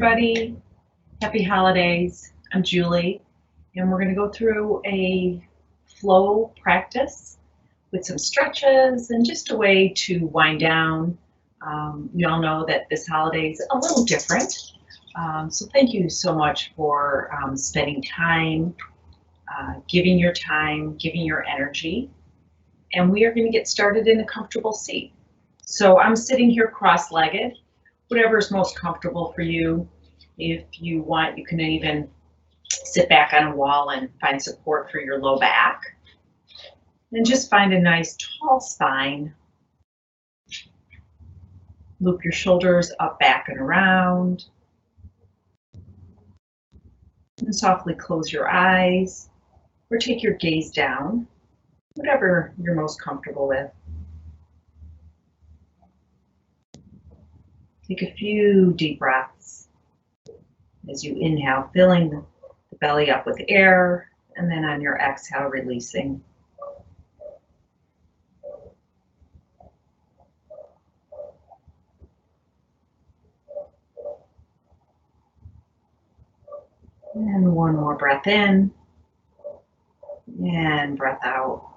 everybody. Happy holidays. I'm Julie, and we're going to go through a flow practice with some stretches and just a way to wind down. We all know that this holiday is a little different, so thank you so much for spending time, giving your energy, and we are going to get started in a comfortable seat. So I'm sitting here cross-legged, whatever is most comfortable for you. If you want, you can even sit back on a wall and find support for your low back. And just find a nice tall spine. Loop your shoulders up, back, and around. And softly close your eyes or take your gaze down, whatever you're most comfortable with. Take a few deep breaths as you inhale, filling the belly up with air, and then on your exhale, releasing. And one more breath in, and breath out.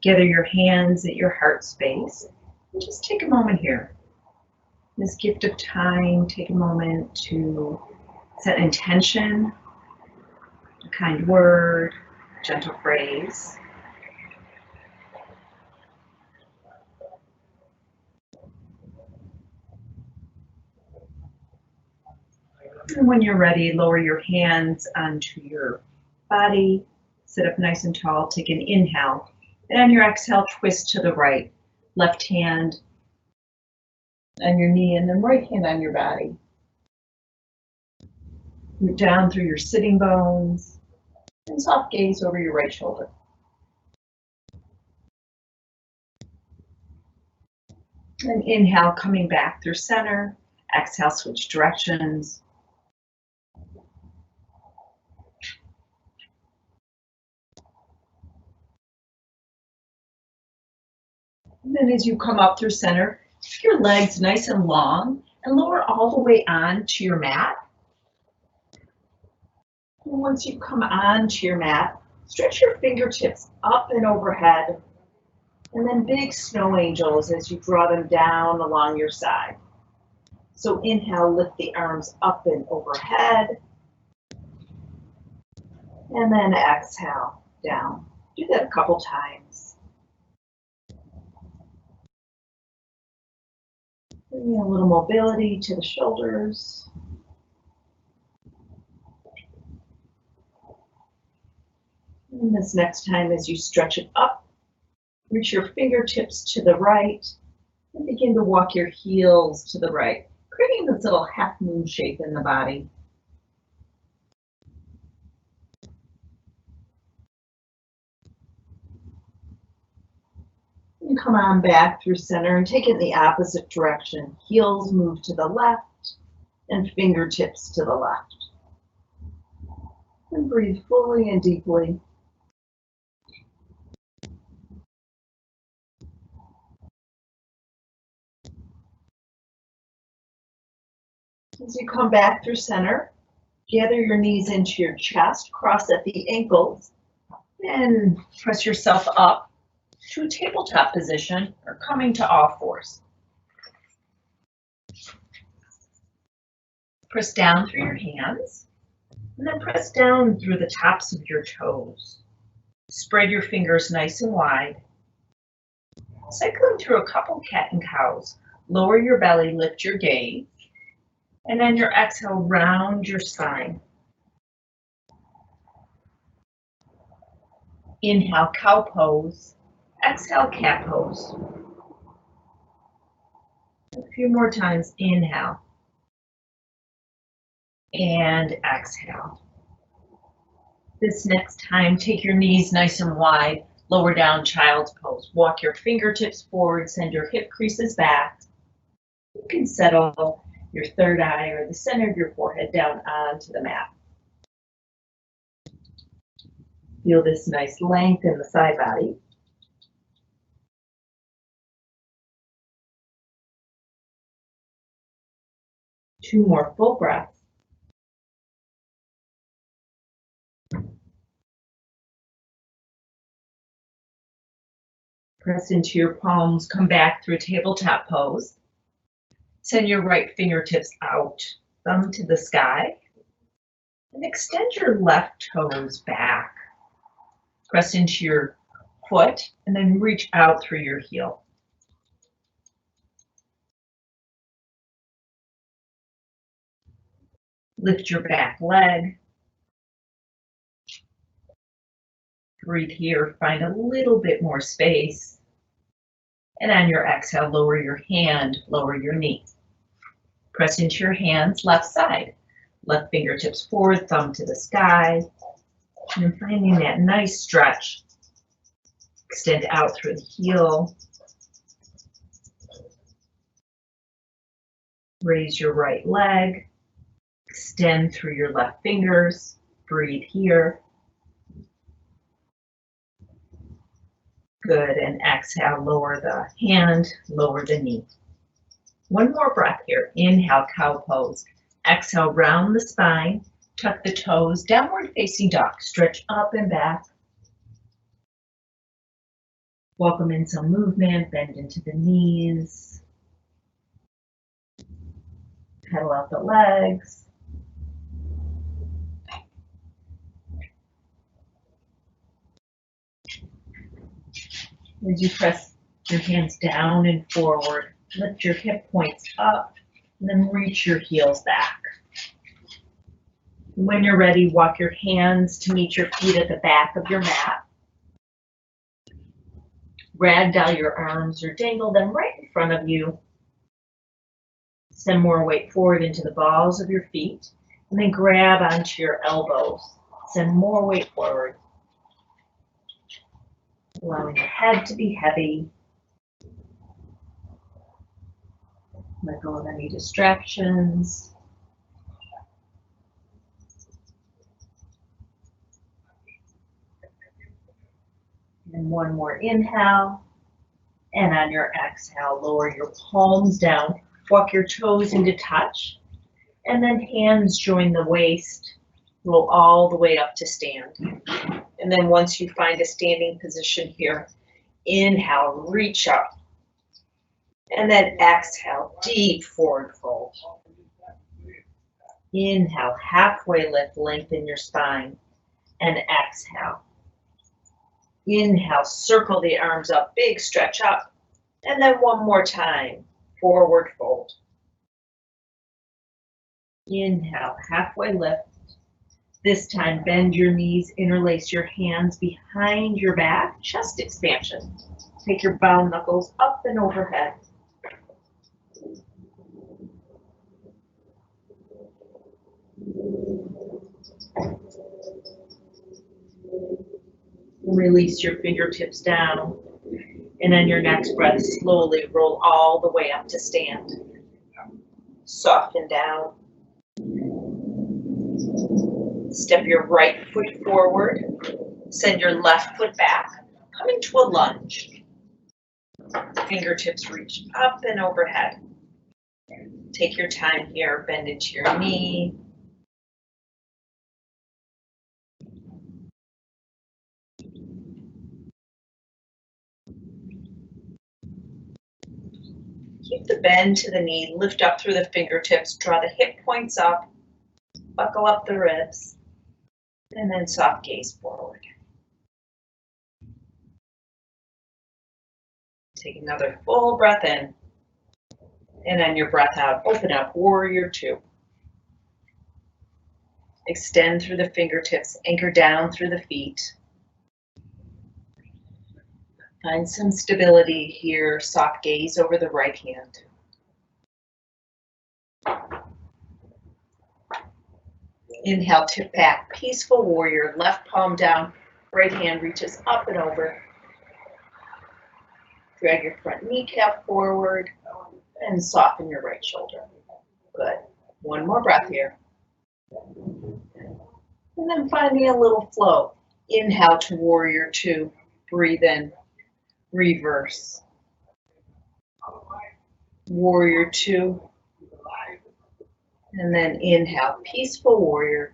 Gather your hands at your heart space, and just take a moment here. This gift of time, take a moment to set intention, a kind word, gentle phrase. And when you're ready, lower your hands onto your body, sit up nice and tall, take an inhale, and on your exhale, twist to the right, left hand on your knee, and then right hand on your body. Root down through your sitting bones, and soft gaze over your right shoulder. And inhale, coming back through center. Exhale, switch directions. And then as you come up through center, keep your legs nice and long and lower all the way onto your mat. And once you come onto your mat, stretch your fingertips up and overhead, and then big snow angels as you draw them down along your side. So inhale, lift the arms up and overhead, and then exhale down. Do that a couple times. Bring a little mobility to the shoulders. And this next time, as you stretch it up, reach your fingertips to the right and begin to walk your heels to the right, creating this little half moon shape in the body. And come on back through center and take it in the opposite direction. Heels move to the left and fingertips to the left. And breathe fully and deeply. As you come back through center, gather your knees into your chest, cross at the ankles, and press yourself up to a tabletop position or coming to all fours. Press down through your hands, and then press down through the tops of your toes. Spread your fingers nice and wide. Cycling through a couple cat and cows, lower your belly, lift your gaze, and then your exhale, round your spine. Inhale, cow pose. Exhale, cat pose. A few more times. Inhale. And exhale. This next time, take your knees nice and wide. Lower down, child's pose. Walk your fingertips forward. Send your hip creases back. You can settle your third eye or the center of your forehead down onto the mat. Feel this nice length in the side body. 2 more full breaths. Press into your palms, come back through tabletop pose. Send your right fingertips out, thumb to the sky, and extend your left toes back. Press into your foot and then reach out through your heel. Lift your back leg. Breathe here, find a little bit more space. And on your exhale, lower your hand, lower your knee. Press into your hands, left side. Left fingertips forward, thumb to the sky. And finding that nice stretch. Extend out through the heel. Raise your right leg. Extend through your left fingers. Breathe here. Good, and exhale, lower the hand, lower the knee. One more breath here. Inhale, cow pose. Exhale, round the spine, tuck the toes, downward facing dog. Stretch up and back. Welcome in some movement, bend into the knees. Pedal out the legs. As you press your hands down and forward, lift your hip points up, and then reach your heels back. When you're ready, walk your hands to meet your feet at the back of your mat. Ragdoll your arms or dangle them right in front of you. Send more weight forward into the balls of your feet, and then grab onto your elbows. Send more weight forward. Allowing the head to be heavy. Let go of any distractions. And one more inhale. And on your exhale, lower your palms down. Walk your toes into touch. And then hands join the waist. Roll all the way up to stand. And then once you find a standing position here, inhale, reach up. And then exhale, deep forward fold. Inhale, halfway lift, lengthen your spine. And exhale. Inhale, circle the arms up, big stretch up. And then one more time, forward fold. Inhale, halfway lift. This time, bend your knees, interlace your hands behind your back, chest expansion. Take your bound knuckles up and overhead. Release your fingertips down. And on your next breath, slowly roll all the way up to stand. Soften down. Step your right foot forward. Send your left foot back, coming to a lunge. Fingertips reach up and overhead. Take your time here, bend into your knee. Keep the bend to the knee, lift up through the fingertips, draw the hip points up, buckle up the ribs, and then soft gaze forward. Take another full breath in, and on your breath out, open up, warrior two. Extend through the fingertips, anchor down through the feet. Find some stability here, soft gaze over the right hand. Inhale, tip back, peaceful warrior, left palm down, right hand reaches up and over. Drag your front kneecap forward and soften your right shoulder. Good. One more breath here. And then finding a little flow. Inhale to warrior two, breathe in. Reverse. Warrior two. And then inhale, peaceful warrior.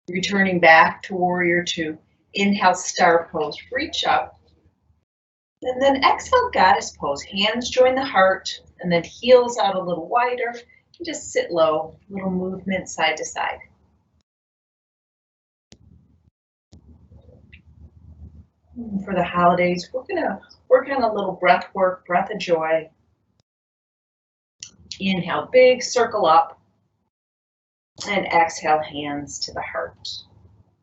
Returning back to warrior two. Inhale, star pose, reach up. And then exhale, goddess pose. Hands join the heart, and then heels out a little wider. And just sit low, little movement side to side. For the holidays, we're gonna work on a little breath work, breath of joy. Inhale, big circle up. And exhale, hands to the heart.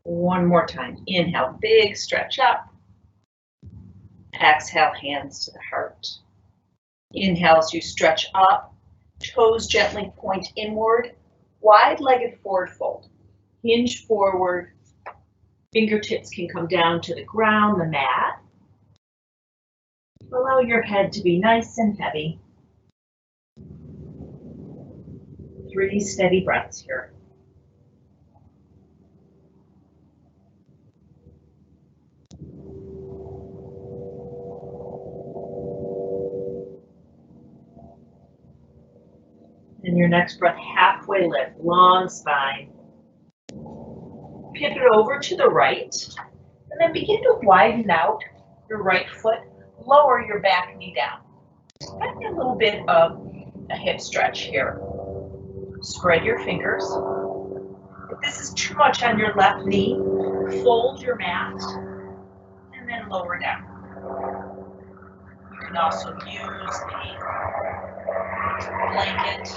One more time. Inhale, big stretch up. Exhale, hands to the heart. Inhale as you stretch up. Toes gently point inward. Wide-legged forward fold. Hinge forward. Fingertips can come down to the ground, the mat. Allow your head to be nice and heavy. 3 steady breaths here. And your next breath, halfway lift, long spine. Pivot over to the right, and then begin to widen out your right foot. Lower your back knee down. Get a little bit of a hip stretch here. Spread your fingers. If this is too much on your left knee, fold your mat, and then lower down. You can also use a blanket.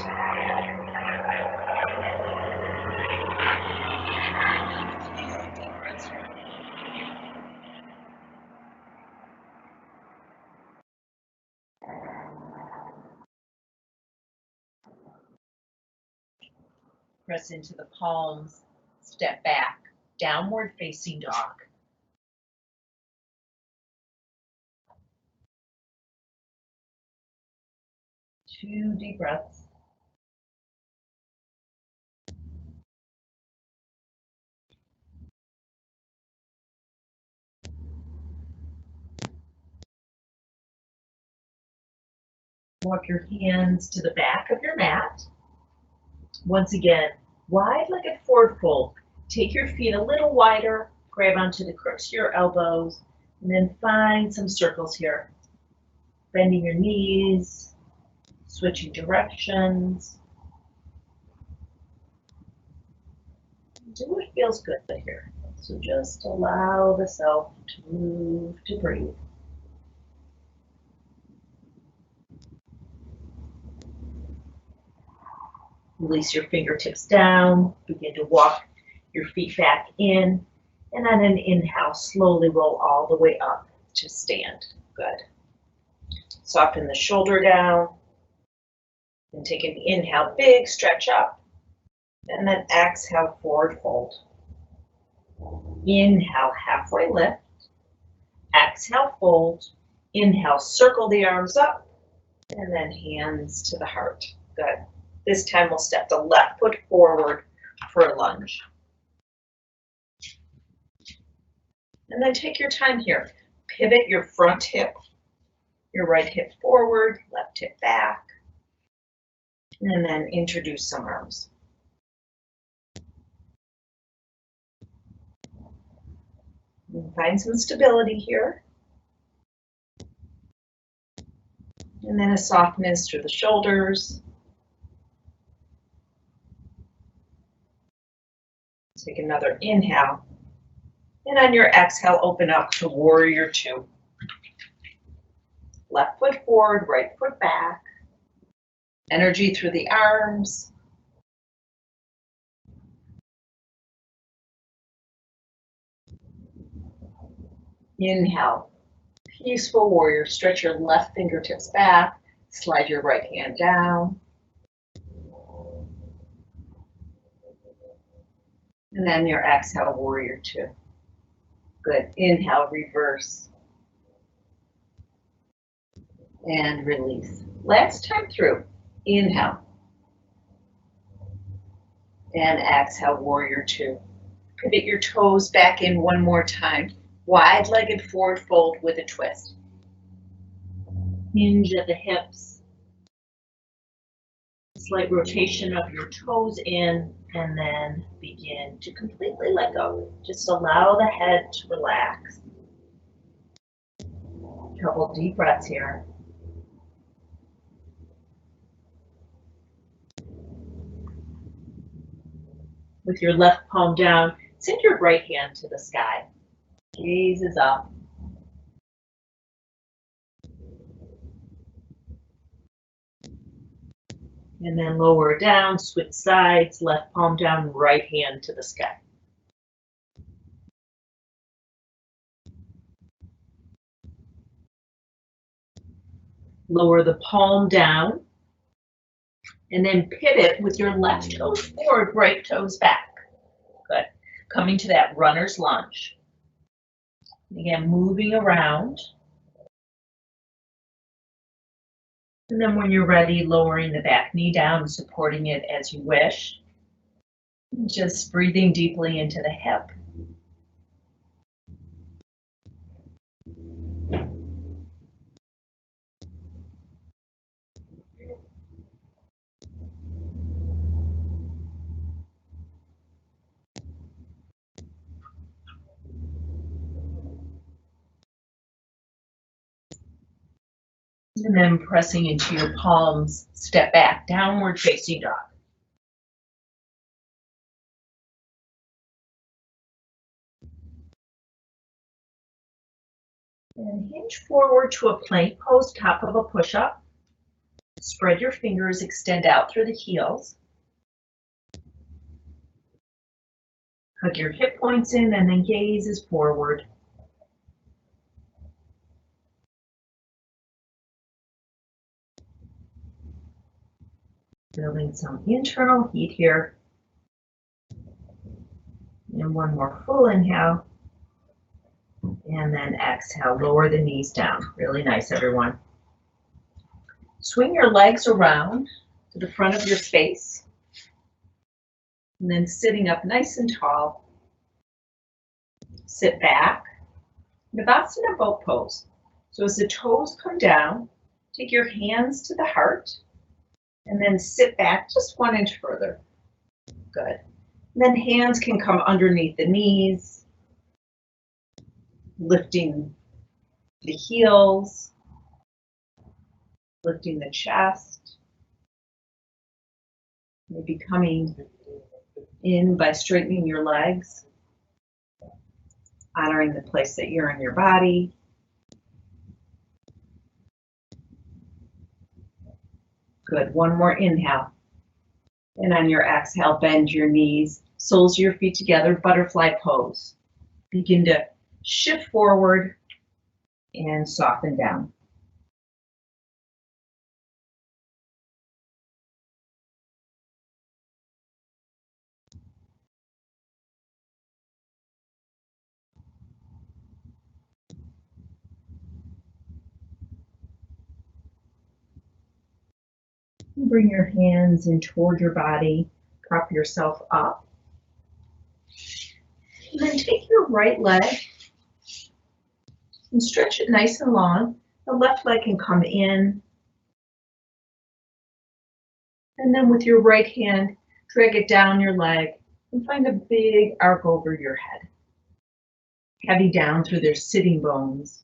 Press into the palms, step back, downward facing dog. Two deep breaths. Walk your hands to the back of your mat. Once again, wide-legged forward fold. Take your feet a little wider, grab onto the crooks of your elbows, and then find some circles here. Bending your knees, switching directions. Do what feels good here. So just allow the self to move, to breathe. Release your fingertips down, begin to walk your feet back in, and on an inhale, slowly roll all the way up to stand. Good. Soften the shoulder down, and take an inhale, big stretch up, and then exhale, forward fold. Inhale, halfway lift. Exhale, fold. Inhale, circle the arms up, and then hands to the heart. Good. This time we'll step the left foot forward for a lunge. And then take your time here. Pivot your front hip, your right hip forward, left hip back, and then introduce some arms. And find some stability here. And then a softness through the shoulders. Take another inhale. And on your exhale, open up to warrior two. Left foot forward, right foot back. Energy through the arms. Inhale. Peaceful warrior. Stretch your left fingertips back. Slide your right hand down. And then your exhale, warrior two. Good. Inhale, reverse. And release. Last time through. Inhale. And exhale, warrior two. Pivot your toes back in one more time. Wide-legged forward fold with a twist. Hinge at the hips. Slight rotation of your toes in, and then begin to completely let go. Just allow the head to relax. A couple deep breaths here. With your left palm down, send your right hand to the sky. Gaze is up. And then lower down, switch sides, left palm down, right hand to the sky. Lower the palm down, and then pivot with your left toes forward, right toes back. Good. Coming to that runner's lunge. Again, moving around. And then when you're ready, lowering the back knee down and supporting it as you wish. Just breathing deeply into the hip. And then pressing into your palms, step back, downward facing dog. And hinge forward to a plank pose, top of a push-up. Spread your fingers, extend out through the heels. Hug your hip points in, and then gaze is forward. Building some internal heat here. And one more full inhale. And then exhale, lower the knees down. Really nice, everyone. Swing your legs around to the front of your face. And then sitting up nice and tall. Sit back. Navasana boat pose. So as the toes come down, take your hands to the heart. And then sit back just 1 inch further. Good. And then hands can come underneath the knees, lifting the heels, lifting the chest, maybe coming in by straightening your legs, honoring the place that you're in your body. Good. One more inhale. And on your exhale, bend your knees, soles of your feet together, butterfly pose. Begin to shift forward and soften down. Bring your hands in toward your body, prop yourself up. And then take your right leg and stretch it nice and long. The left leg can come in. And then with your right hand, drag it down your leg and find a big arc over your head. Heavy down through their sitting bones.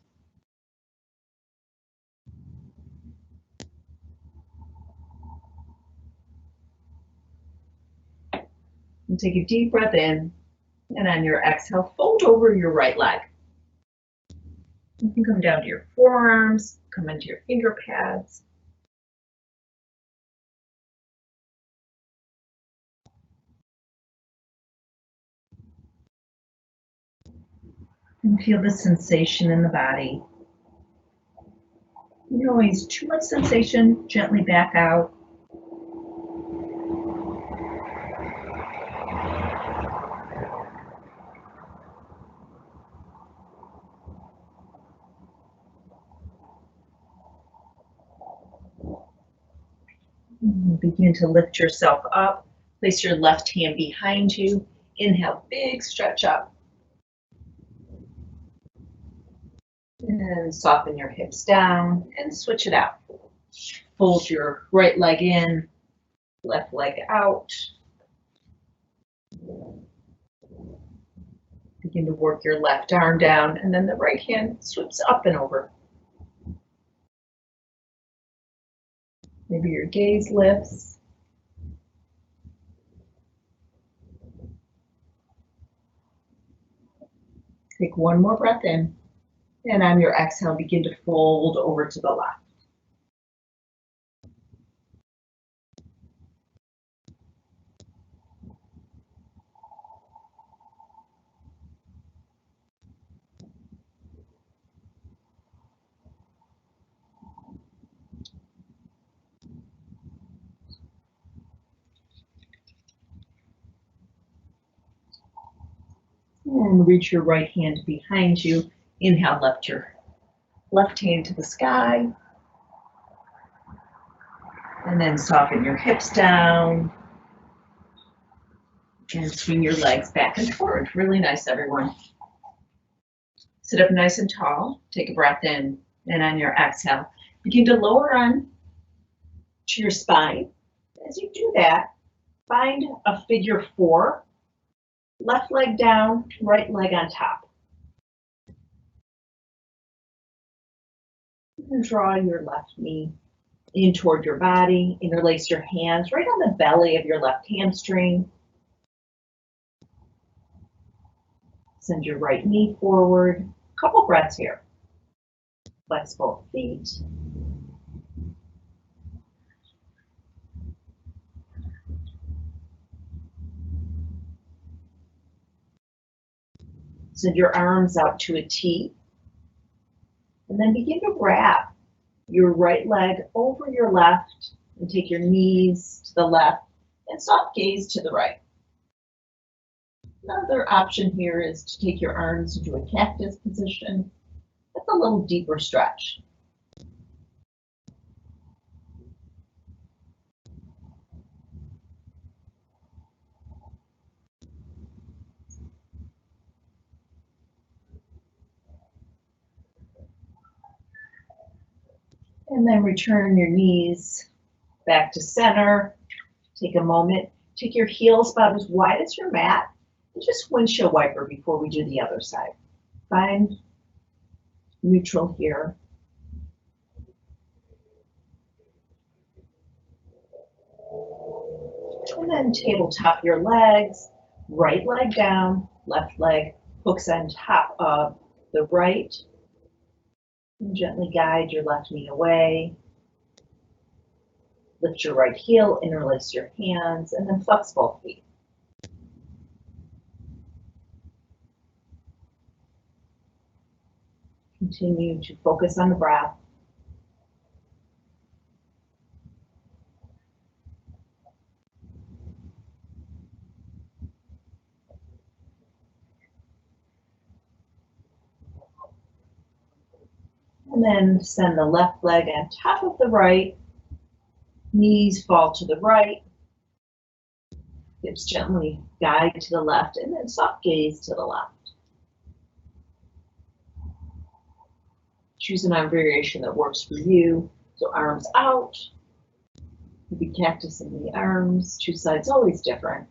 And take a deep breath in, and on your exhale, fold over your right leg. You can come down to your forearms, come into your finger pads. And feel the sensation in the body. You can always too much sensation, gently back out. Begin to lift yourself up. Place your left hand behind you. Inhale, big stretch up. And soften your hips down and switch it out. Fold your right leg in. Left leg out. Begin to work your left arm down, and then the right hand sweeps up and over. Maybe your gaze lifts. Take one more breath in, and on your exhale, begin to fold over to the left. And reach your right hand behind you. Inhale, lift your left hand to the sky. And then soften your hips down. And swing your legs back and forward. Really nice, everyone. Sit up nice and tall. Take a breath in. And on your exhale, begin to lower on to your spine. As you do that, find a figure 4. Left leg down, right leg on top. And draw your left knee in toward your body. Interlace your hands right on the belly of your left hamstring. Send your right knee forward. Couple breaths here. Flex both feet. Send your arms out to a T. And then begin to wrap your right leg over your left and take your knees to the left and soft gaze to the right. Another option here is to take your arms into a cactus position. That's a little deeper stretch. And then return your knees back to center. Take a moment. Take your heels about as wide as your mat and just windshield wiper before we do the other side. Find neutral here. And then tabletop your legs. Right leg down, left leg hooks on top of the right. And gently guide your left knee away. Lift your right heel, interlace your hands, and then flex both feet. Continue to focus on the breath. And then send the left leg on top of the right. Knees fall to the right. Hips gently guide to the left, and then soft gaze to the left. Choose an arm variation that works for you. So arms out. Maybe cactus in the arms. Two sides always different.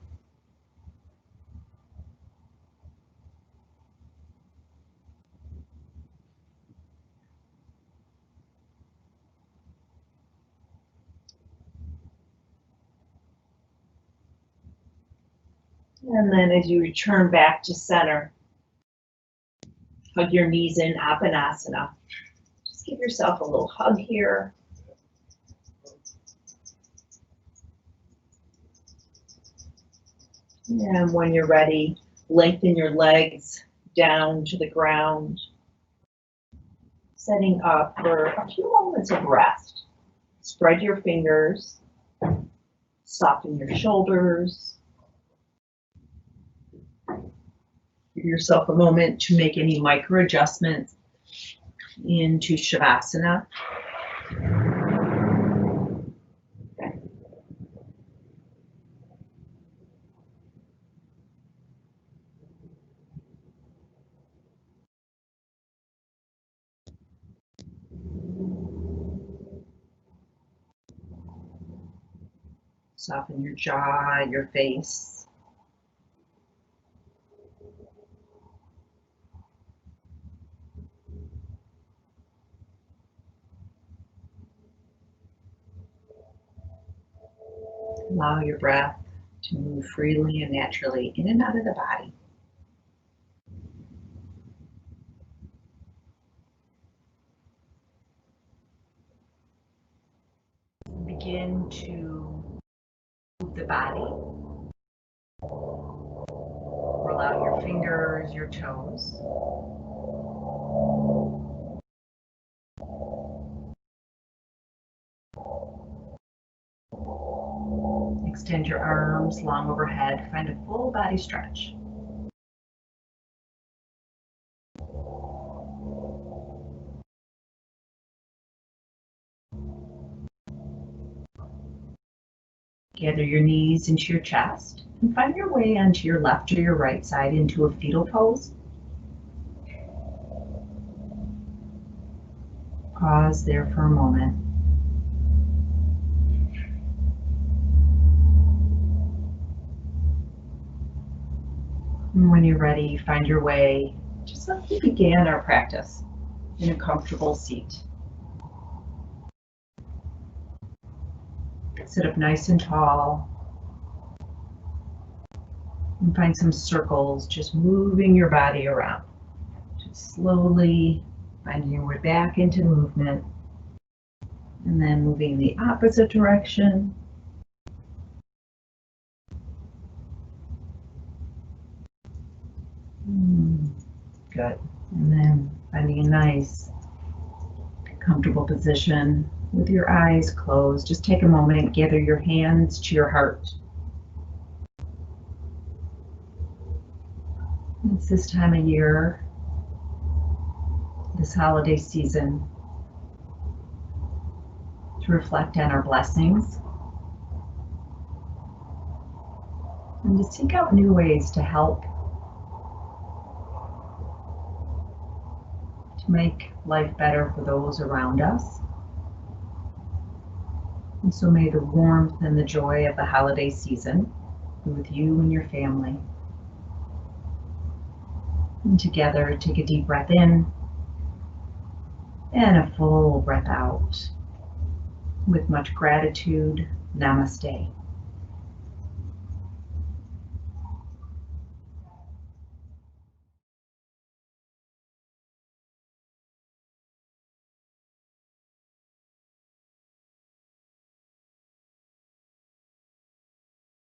And then as you return back to center, hug your knees in, Apanasana. Just give yourself a little hug here. And when you're ready, lengthen your legs down to the ground, setting up for a few moments of rest. Spread your fingers, soften your shoulders. Give yourself a moment to make any micro adjustments into Shavasana. Okay. Soften your jaw, your face. Allow your breath to move freely and naturally in and out of the body. Begin to move the body. Roll out your fingers, your toes. Extend your arms long overhead. Find a full body stretch. Gather your knees into your chest and find your way onto your left or your right side into a fetal pose. Pause there for a moment. And when you're ready, find your way, just like we began our practice, in a comfortable seat. Sit up nice and tall and find some circles, just moving your body around. Just slowly finding your way back into movement and then moving the opposite direction. Good. And then finding a nice, comfortable position with your eyes closed. Just take a moment and gather your hands to your heart. It's this time of year, this holiday season, to reflect on our blessings and to seek out new ways to help, to make life better for those around us. And so may the warmth and the joy of the holiday season be with you and your family. And together, take a deep breath in and a full breath out. With much gratitude, namaste.